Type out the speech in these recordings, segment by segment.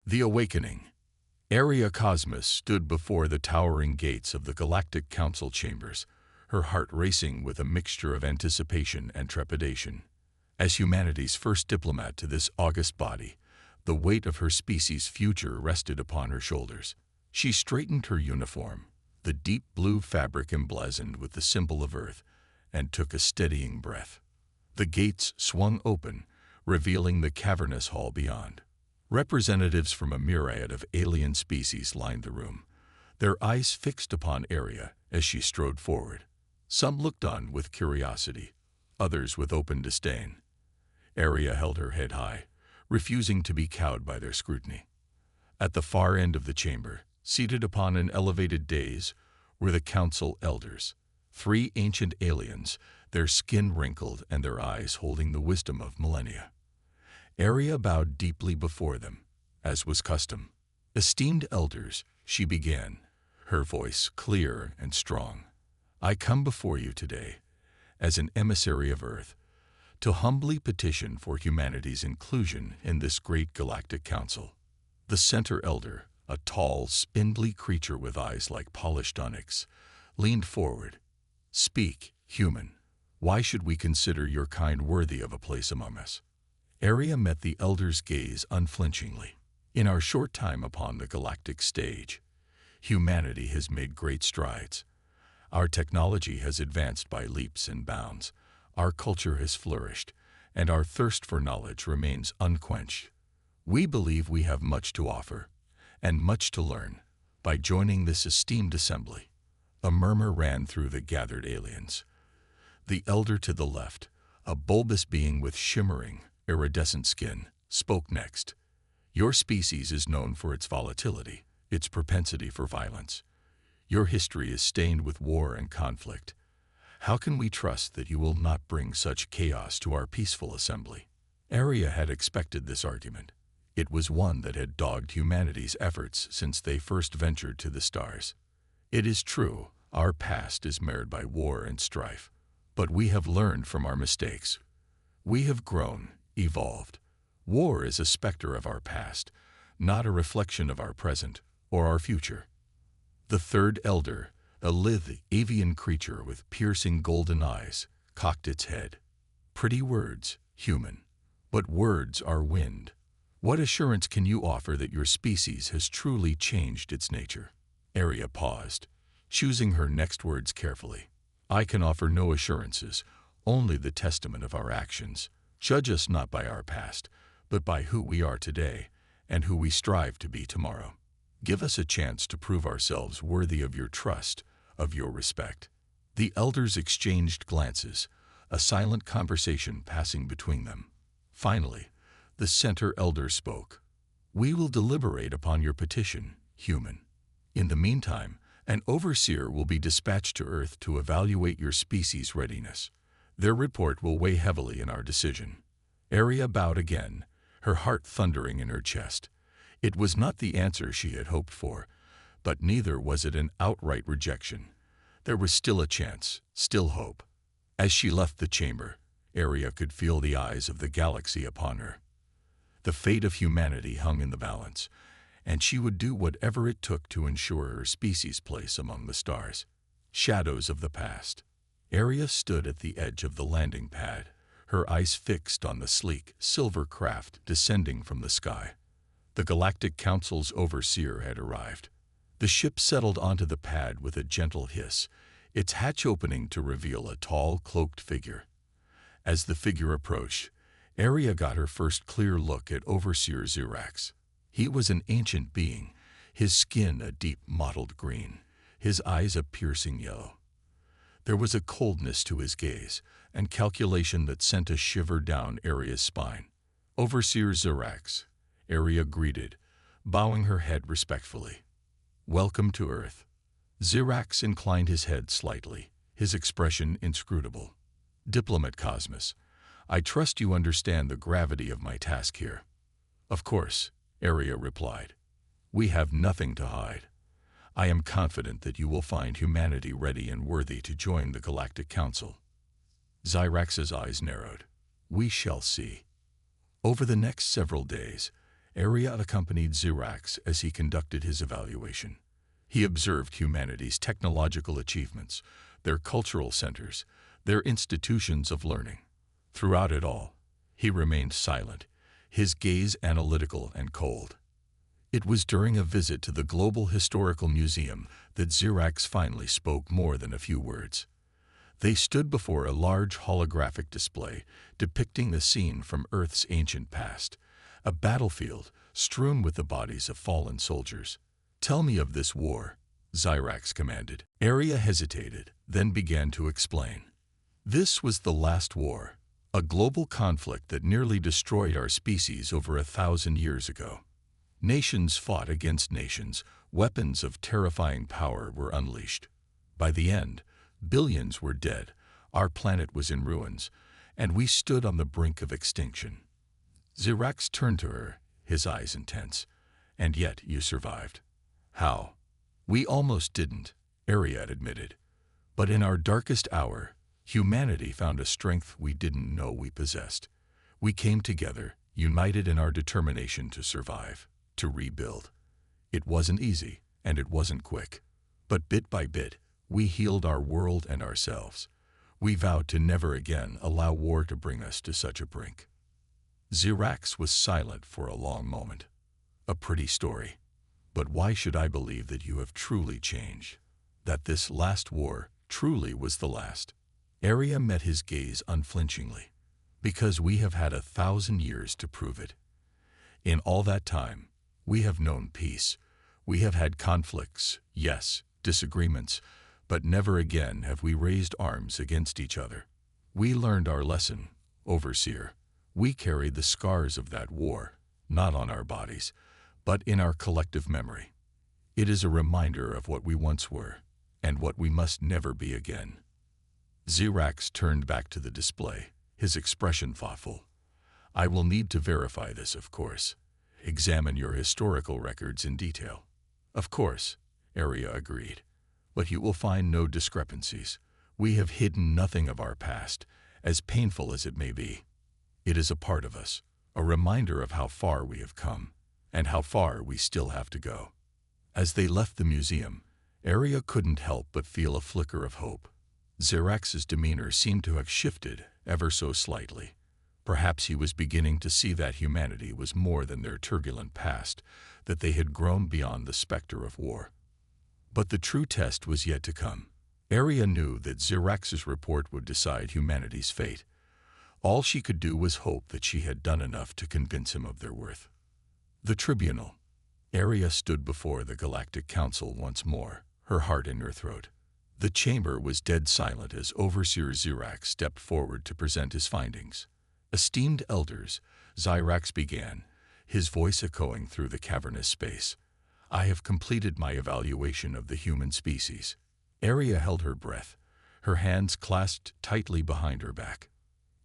The Awakening. Area Cosmos stood before the towering gates of the Galactic Council chambers, her heart racing with a mixture of anticipation and trepidation. As humanity's first diplomat to this august body, the weight of her species' future rested upon her shoulders. She straightened her uniform, the deep blue fabric emblazoned with the symbol of Earth, and took a steadying breath. The gates swung open, revealing the cavernous hall beyond. Representatives from a myriad of alien species lined the room, their eyes fixed upon Area as she strode forward. Some looked on with curiosity, others with open disdain. Area held her head high, refusing to be cowed by their scrutiny. At the far end of the chamber, seated upon an elevated dais, were the council elders, 3 ancient aliens, their skin wrinkled and their eyes holding the wisdom of millennia. Area bowed deeply before them, as was custom. "Esteemed elders," she began, her voice clear and strong, "I come before you today, as an emissary of Earth, to humbly petition for humanity's inclusion in this great galactic council." The center elder, a tall, spindly creature with eyes like polished onyx, leaned forward. "Speak, human. Why should we consider your kind worthy of a place among us?" Area met the elder's gaze unflinchingly. "In our short time upon the galactic stage, humanity has made great strides. Our technology has advanced by leaps and bounds, our culture has flourished, and our thirst for knowledge remains unquenched. We believe we have much to offer, and much to learn, by joining this esteemed assembly." A murmur ran through the gathered aliens. The elder to the left, a bulbous being with shimmering, iridescent skin, spoke next. "Your species is known for its volatility, its propensity for violence. Your history is stained with war and conflict. How can we trust that you will not bring such chaos to our peaceful assembly?" Area had expected this argument. It was one that had dogged humanity's efforts since they first ventured to the stars. "It is true, our past is marred by war and strife, but we have learned from our mistakes. We have grown, evolved. War is a specter of our past, not a reflection of our present or our future." The third elder, a lithe avian creature with piercing golden eyes, cocked its head. "Pretty words, human, but words are wind. What assurance can you offer that your species has truly changed its nature?" Area paused, choosing her next words carefully. "I can offer no assurances, only the testament of our actions. Judge us not by our past, but by who we are today and who we strive to be tomorrow. Give us a chance to prove ourselves worthy of your trust, of your respect." The elders exchanged glances, a silent conversation passing between them. Finally, the center elder spoke. "We will deliberate upon your petition, human. In the meantime, an overseer will be dispatched to Earth to evaluate your species' readiness. Their report will weigh heavily in our decision." Area bowed again, her heart thundering in her chest. It was not the answer she had hoped for, but neither was it an outright rejection. There was still a chance, still hope. As she left the chamber, Area could feel the eyes of the galaxy upon her. The fate of humanity hung in the balance, and she would do whatever it took to ensure her species' place among the stars. Shadows of the past. Area stood at the edge of the landing pad, her eyes fixed on the sleek, silver craft descending from the sky. The Galactic Council's overseer had arrived. The ship settled onto the pad with a gentle hiss, its hatch opening to reveal a tall, cloaked figure. As the figure approached, Area got her first clear look at Overseer Xirax. He was an ancient being, his skin a deep mottled green, his eyes a piercing yellow. There was a coldness to his gaze and calculation that sent a shiver down Area's spine. "Overseer Xirax," Area greeted, bowing her head respectfully. "Welcome to Earth." Xirax inclined his head slightly, his expression inscrutable. "Diplomat Cosmos, I trust you understand the gravity of my task here." "Of course," Area replied. "We have nothing to hide. I am confident that you will find humanity ready and worthy to join the Galactic Council." Xirax's eyes narrowed. "We shall see." Over the next several days, Area accompanied Xerax as he conducted his evaluation. He observed humanity's technological achievements, their cultural centers, their institutions of learning. Throughout it all, he remained silent, his gaze analytical and cold. It was during a visit to the Global Historical Museum that Xerax finally spoke more than a few words. They stood before a large holographic display depicting the scene from Earth's ancient past, a battlefield strewn with the bodies of fallen soldiers. "Tell me of this war," Xerax commanded. Area hesitated, then began to explain. "This was the last war, a global conflict that nearly destroyed our species over 1,000 years ago. Nations fought against nations, weapons of terrifying power were unleashed. By the end, billions were dead, our planet was in ruins, and we stood on the brink of extinction." Xerax turned to her, his eyes intense. "And yet you survived." "How?" "We almost didn't," Ariad admitted. "But in our darkest hour, humanity found a strength we didn't know we possessed. We came together, united in our determination to survive, to rebuild. It wasn't easy, and it wasn't quick. But bit by bit, we healed our world and ourselves. We vowed to never again allow war to bring us to such a brink." Xerax was silent for a long moment. "A pretty story. But why should I believe that you have truly changed? That this last war truly was the last?" Area met his gaze unflinchingly. "Because we have had 1,000 years to prove it. In all that time, we have known peace. We have had conflicts, yes, disagreements, but never again have we raised arms against each other. We learned our lesson, Overseer. We carry the scars of that war, not on our bodies, but in our collective memory. It is a reminder of what we once were, and what we must never be again." Xerax turned back to the display, his expression thoughtful. "I will need to verify this, of course. Examine your historical records in detail." "Of course," Area agreed. "But you will find no discrepancies. We have hidden nothing of our past, as painful as it may be. It is a part of us, a reminder of how far we have come, and how far we still have to go." As they left the museum, Area couldn't help but feel a flicker of hope. Xerax's demeanor seemed to have shifted ever so slightly. Perhaps he was beginning to see that humanity was more than their turbulent past, that they had grown beyond the specter of war. But the true test was yet to come. Area knew that Xerax's report would decide humanity's fate. All she could do was hope that she had done enough to convince him of their worth. The tribunal. Area stood before the Galactic Council once more, her heart in her throat. The chamber was dead silent as Overseer Xerax stepped forward to present his findings. "Esteemed elders," Xerax began, his voice echoing through the cavernous space, "I have completed my evaluation of the human species." Area held her breath, her hands clasped tightly behind her back.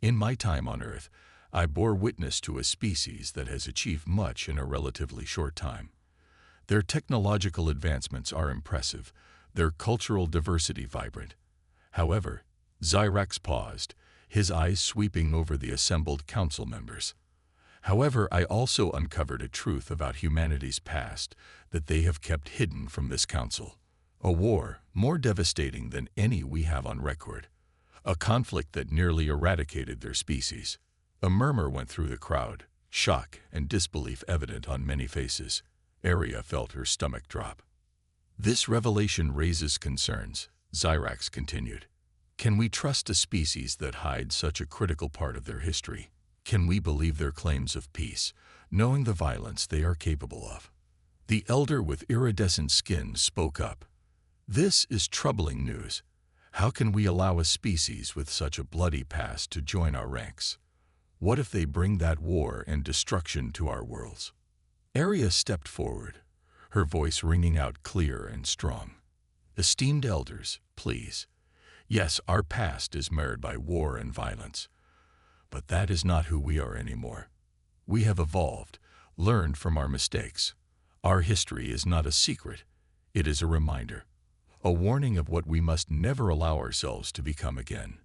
"In my time on Earth, I bore witness to a species that has achieved much in a relatively short time. Their technological advancements are impressive, their cultural diversity vibrant. However," Xerax paused, his eyes sweeping over the assembled council members. "However, I also uncovered a truth about humanity's past that they have kept hidden from this council. A war more devastating than any we have on record. A conflict that nearly eradicated their species." A murmur went through the crowd, shock and disbelief evident on many faces. Area felt her stomach drop. "This revelation raises concerns," Xerax continued. "Can we trust a species that hides such a critical part of their history? Can we believe their claims of peace, knowing the violence they are capable of?" The elder with iridescent skin spoke up. "This is troubling news. How can we allow a species with such a bloody past to join our ranks? What if they bring that war and destruction to our worlds?" Area stepped forward, her voice ringing out clear and strong. "Esteemed elders, please. Yes, our past is marred by war and violence. But that is not who we are anymore. We have evolved, learned from our mistakes. Our history is not a secret. It is a reminder, a warning of what we must never allow ourselves to become again."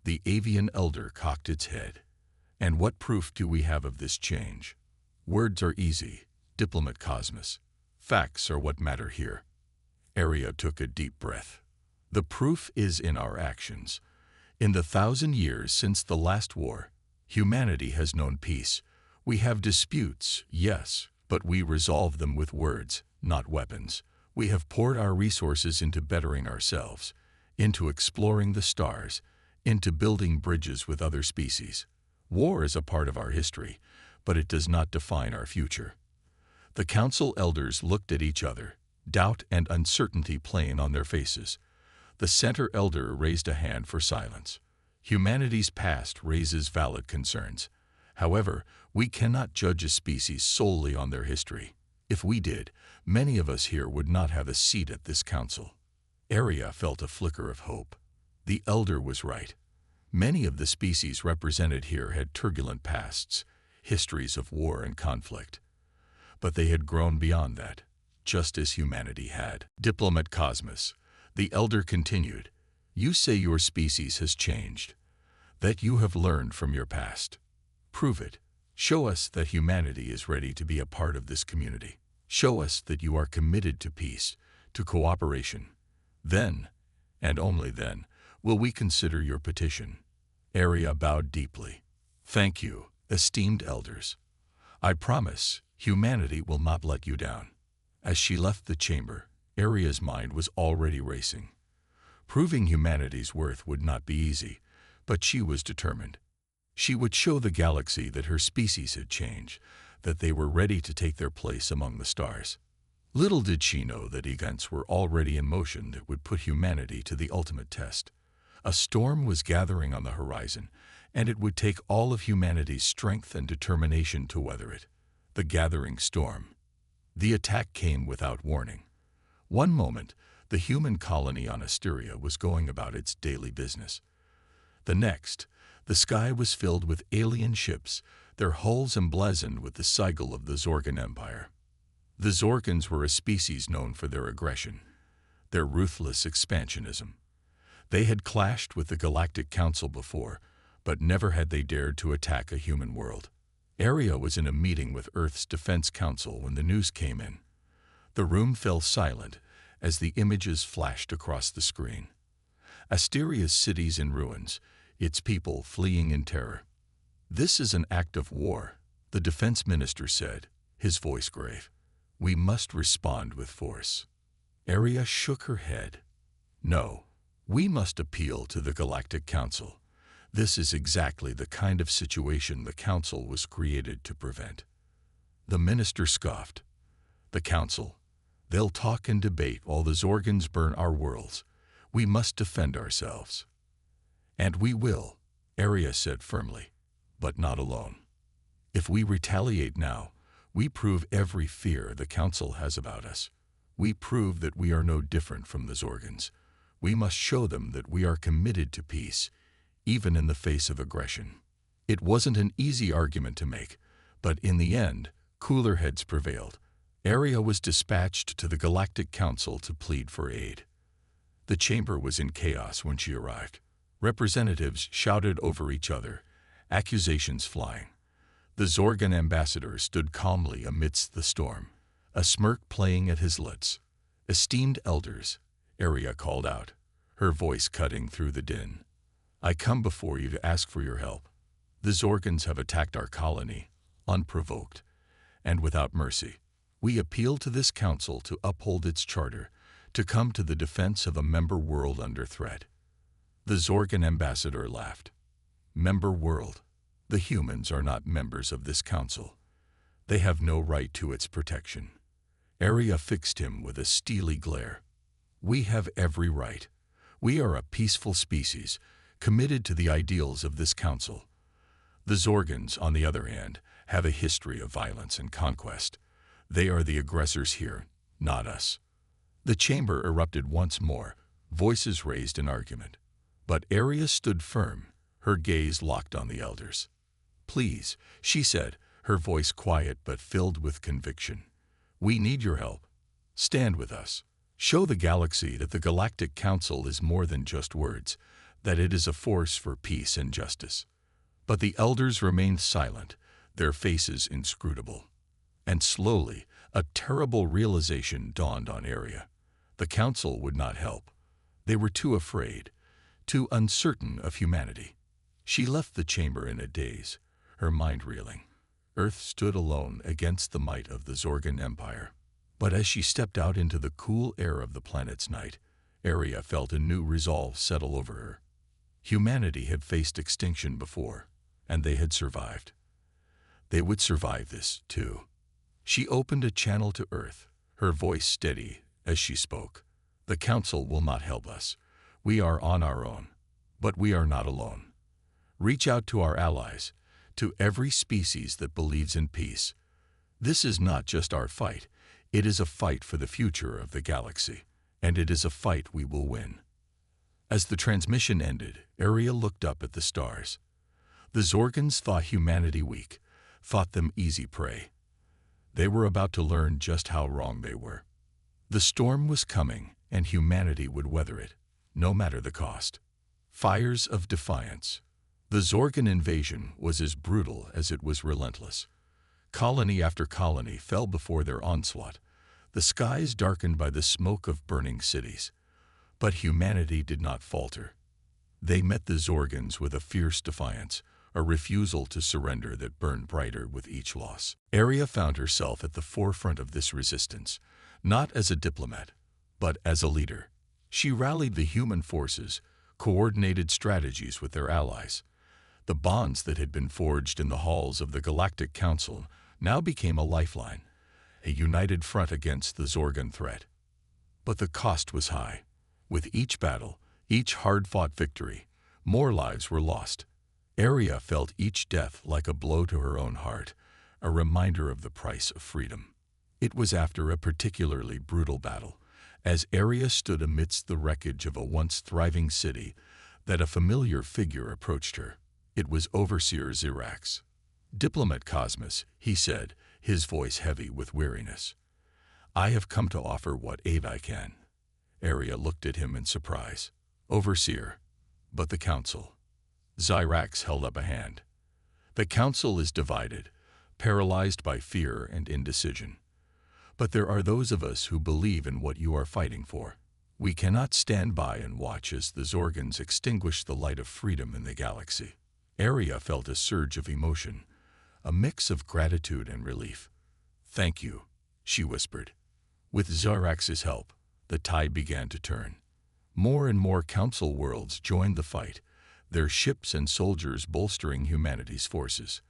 The avian elder cocked its head. "And what proof do we have of this change?" Words are easy, diplomat Cosmos. Facts are what matter here. Arya took a deep breath. The proof is in our actions. In the 1,000 years since the last war, humanity has known peace. We have disputes, yes, but we resolve them with words, not weapons. We have poured our resources into bettering ourselves, into exploring the stars, into building bridges with other species. War is a part of our history, but it does not define our future. The council elders looked at each other, doubt and uncertainty plain on their faces. The center elder raised a hand for silence. Humanity's past raises valid concerns. However, we cannot judge a species solely on their history. If we did, many of us here would not have a seat at this council. Arya felt a flicker of hope. The elder was right. Many of the species represented here had turbulent pasts, histories of war and conflict. But they had grown beyond that, just as humanity had. Diplomat Cosmos, the elder continued, you say your species has changed, that you have learned from your past. Prove it. Show us that humanity is ready to be a part of this community. Show us that you are committed to peace, to cooperation. Then, and only then, will we consider your petition. Arya bowed deeply. Thank you, esteemed elders. I promise humanity will not let you down. As she left the chamber, Arya's mind was already racing. Proving humanity's worth would not be easy, but she was determined. She would show the galaxy that her species had changed, that they were ready to take their place among the stars. Little did she know that events were already in motion that would put humanity to the ultimate test. A storm was gathering on the horizon, and it would take all of humanity's strength and determination to weather it. The gathering storm. The attack came without warning. One moment, the human colony on Asteria was going about its daily business. The next, the sky was filled with alien ships, their hulls emblazoned with the sigil of the Zorgan Empire. The Zorgans were a species known for their aggression, their ruthless expansionism. They had clashed with the Galactic Council before, but never had they dared to attack a human world. Arya was in a meeting with Earth's Defense Council when the news came in. The room fell silent as the images flashed across the screen. Asteria's cities in ruins, its people fleeing in terror. This is an act of war, the defense minister said, his voice grave. We must respond with force. Arya shook her head. No, we must appeal to the Galactic Council. This is exactly the kind of situation the Council was created to prevent. The minister scoffed. The Council. They'll talk and debate while the Zorgans burn our worlds. We must defend ourselves. And we will, Arya said firmly, but not alone. If we retaliate now, we prove every fear the Council has about us. We prove that we are no different from the Zorgans. We must show them that we are committed to peace, even in the face of aggression. It wasn't an easy argument to make, but in the end, cooler heads prevailed. Arya was dispatched to the Galactic Council to plead for aid. The chamber was in chaos when she arrived. Representatives shouted over each other, accusations flying. The Zorgan ambassador stood calmly amidst the storm, a smirk playing at his lips. Esteemed elders, Arya called out, her voice cutting through the din. I come before you to ask for your help. The Zorgans have attacked our colony, unprovoked, and without mercy. We appeal to this council to uphold its charter, to come to the defense of a member world under threat. The Zorgan ambassador laughed. Member world? The humans are not members of this council. They have no right to its protection. Arya fixed him with a steely glare. We have every right. We are a peaceful species, committed to the ideals of this council. The Zorgans, on the other hand, have a history of violence and conquest. They are the aggressors here, not us. The chamber erupted once more, voices raised in argument. But Arya stood firm, her gaze locked on the elders. Please, she said, her voice quiet but filled with conviction. We need your help. Stand with us. Show the galaxy that the Galactic Council is more than just words, that it is a force for peace and justice. But the elders remained silent, their faces inscrutable. And slowly, a terrible realization dawned on Arya. The Council would not help. They were too afraid, too uncertain of humanity. She left the chamber in a daze, her mind reeling. Earth stood alone against the might of the Zorgan Empire. But as she stepped out into the cool air of the planet's night, Arya felt a new resolve settle over her. Humanity had faced extinction before, and they had survived. They would survive this, too. She opened a channel to Earth, her voice steady as she spoke. The Council will not help us. We are on our own, but we are not alone. Reach out to our allies, to every species that believes in peace. This is not just our fight. It is a fight for the future of the galaxy, and it is a fight we will win. As the transmission ended, Arya looked up at the stars. The Zorgans thought humanity weak, thought them easy prey. They were about to learn just how wrong they were. The storm was coming, and humanity would weather it, no matter the cost. Fires of defiance. The Zorgan invasion was as brutal as it was relentless. Colony after colony fell before their onslaught, the skies darkened by the smoke of burning cities. But humanity did not falter. They met the Zorgans with a fierce defiance, a refusal to surrender that burned brighter with each loss. Arya found herself at the forefront of this resistance, not as a diplomat, but as a leader. She rallied the human forces, coordinated strategies with their allies. The bonds that had been forged in the halls of the Galactic Council now became a lifeline, a united front against the Zorgan threat. But the cost was high. With each battle, each hard-fought victory, more lives were lost. Arya felt each death like a blow to her own heart, a reminder of the price of freedom. It was after a particularly brutal battle, as Arya stood amidst the wreckage of a once thriving city, that a familiar figure approached her. It was Overseer Xirax. "Diplomat Cosmos," he said, his voice heavy with weariness. "I have come to offer what aid I can." Arya looked at him in surprise. "Overseer, but the Council." Xirax held up a hand. "The Council is divided, paralyzed by fear and indecision. But there are those of us who believe in what you are fighting for. We cannot stand by and watch as the Zorgans extinguish the light of freedom in the galaxy." Arya felt a surge of emotion, a mix of gratitude and relief. "Thank you," she whispered. With Xirax's help, the tide began to turn. More and more Council worlds joined the fight, their ships and soldiers bolstering humanity's forces.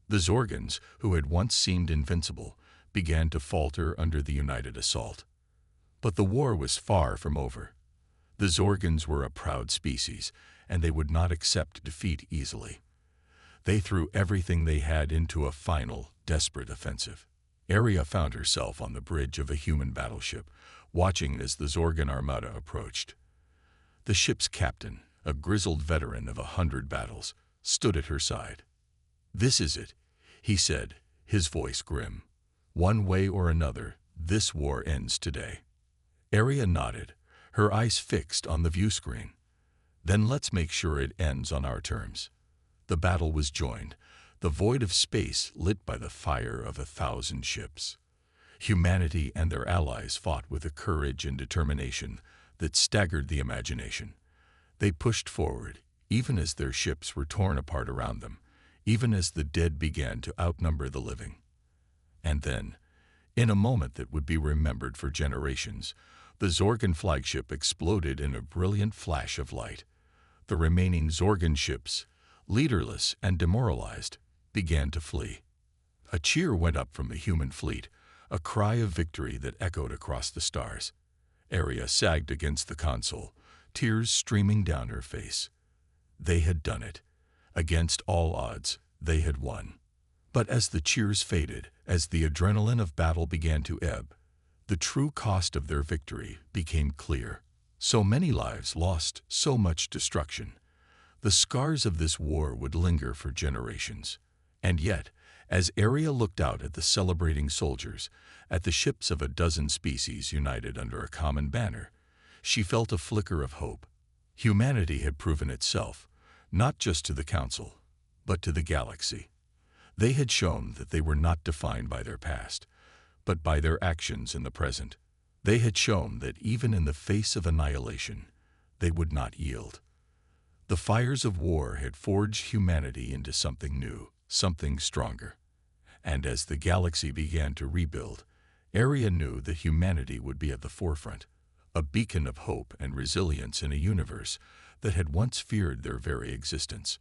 The Zorgans, who had once seemed invincible, began to falter under the united assault. But the war was far from over. The Zorgans were a proud species, and they would not accept defeat easily. They threw everything they had into a final, desperate offensive. Arya found herself on the bridge of a human battleship, watching as the Zorgan armada approached. The ship's captain, a grizzled veteran of 100 battles, stood at her side. "This is it," he said, his voice grim. "One way or another, this war ends today." Arya nodded, her eyes fixed on the view screen. "Then let's make sure it ends on our terms." The battle was joined, the void of space lit by the fire of 1,000 ships. Humanity and their allies fought with a courage and determination that staggered the imagination. They pushed forward, even as their ships were torn apart around them, even as the dead began to outnumber the living. And then, in a moment that would be remembered for generations, the Zorgan flagship exploded in a brilliant flash of light. The remaining Zorgan ships, leaderless and demoralized, began to flee. A cheer went up from the human fleet, a cry of victory that echoed across the stars. Arya sagged against the console, tears streaming down her face. They had done it. Against all odds, they had won. But as the cheers faded, as the adrenaline of battle began to ebb, the true cost of their victory became clear. So many lives lost, so much destruction. The scars of this war would linger for generations. And yet, as Arya looked out at the celebrating soldiers, at the ships of a dozen species united under a common banner, she felt a flicker of hope. Humanity had proven itself, not just to the Council, but to the galaxy. They had shown that they were not defined by their past, but by their actions in the present. They had shown that even in the face of annihilation, they would not yield. The fires of war had forged humanity into something new, something stronger. And as the galaxy began to rebuild, Area knew that humanity would be at the forefront, a beacon of hope and resilience in a universe that had once feared their very existence.